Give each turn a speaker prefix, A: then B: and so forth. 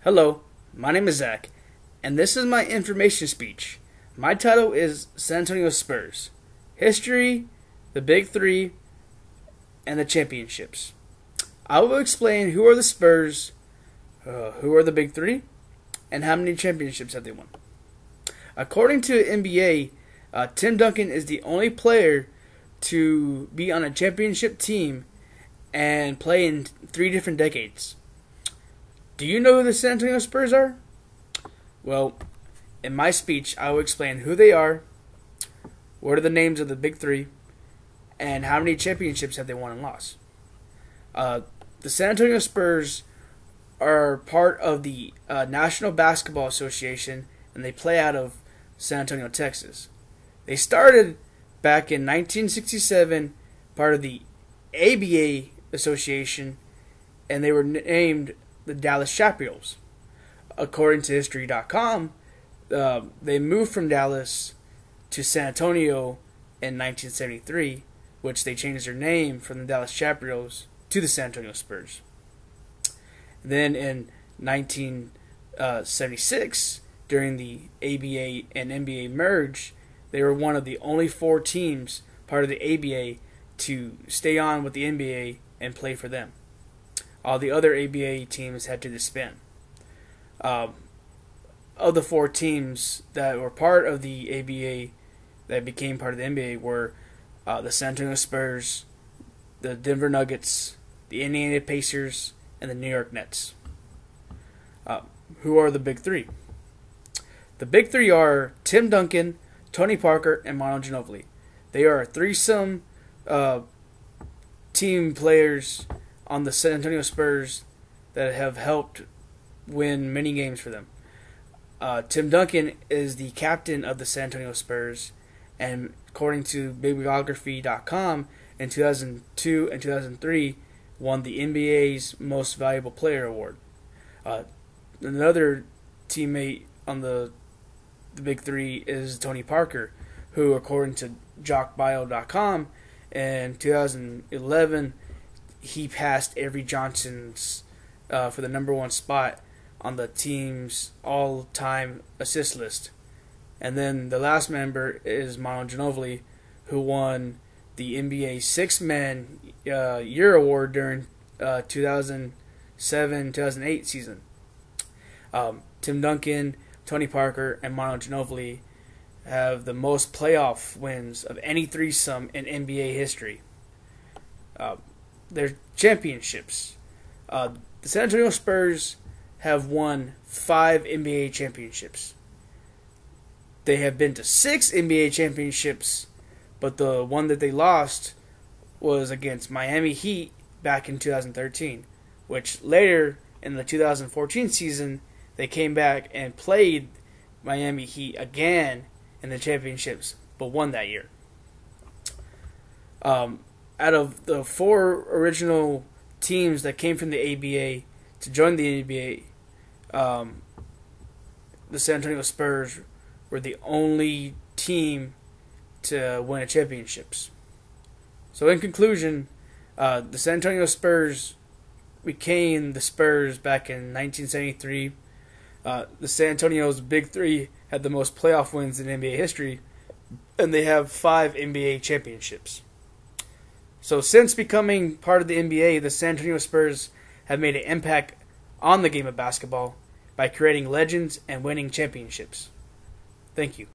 A: Hello, my name is Zach, and this is my information speech. My title is San Antonio Spurs: History, the Big Three, and the Championships. I will explain who are the Spurs, who are the Big Three, and how many championships have they won. According to NBA, Tim Duncan is the only player to be on a championship team and play in 3 different decades. Do you know who the San Antonio Spurs are? Well, in my speech, I will explain who they are, what are the names of the Big Three, and how many championships have they won and lost. The San Antonio Spurs are part of the National Basketball Association, and they play out of San Antonio, Texas. They started back in 1967, part of the ABA Association, and they were named the Dallas Capitals. According to History.com, they moved from Dallas to San Antonio in 1973, which they changed their name from the Dallas Capitals to the San Antonio Spurs. Then in 1976, during the ABA and NBA merge, they were one of the only 4 teams part of the ABA to stay on with the NBA and play for them. All the other ABA teams had to disband. Of the 4 teams that were part of the ABA that became part of the NBA were the San Antonio Spurs, the Denver Nuggets, the Indiana Pacers, and the New York Nets. Who are the Big Three? The Big Three are Tim Duncan, Tony Parker, and Manu Ginobili. They are a threesome team players on the San Antonio Spurs that have helped win many games for them. Tim Duncan is the captain of the San Antonio Spurs, and according to bibliography.com, in 2002 and 2003, won the NBA's Most Valuable Player award. Another teammate on the Big Three is Tony Parker, who, according to jockbio.com, in 2011, he passed Avery Johnson's for the number 1 spot on the team's all-time assist list. And then the last member is Manu Ginobili, who won the NBA Six-Man Year Award during 2007-2008 season. Tim Duncan, Tony Parker, and Manu Ginobili have the most playoff wins of any threesome in NBA history. Their championships. The San Antonio Spurs have won 5 NBA championships. They have been to 6 NBA championships, but the one that they lost was against Miami Heat back in 2013, which later in the 2014 season, they came back and played Miami Heat again in the championships, but won that year. Out of the 4 original teams that came from the ABA to join the NBA, the San Antonio Spurs were the only team to win championships. So in conclusion, the San Antonio Spurs became the Spurs back in 1973. The San Antonio's Big Three had the most playoff wins in NBA history, and they have 5 NBA championships. So since becoming part of the NBA, the San Antonio Spurs have made an impact on the game of basketball by creating legends and winning championships. Thank you.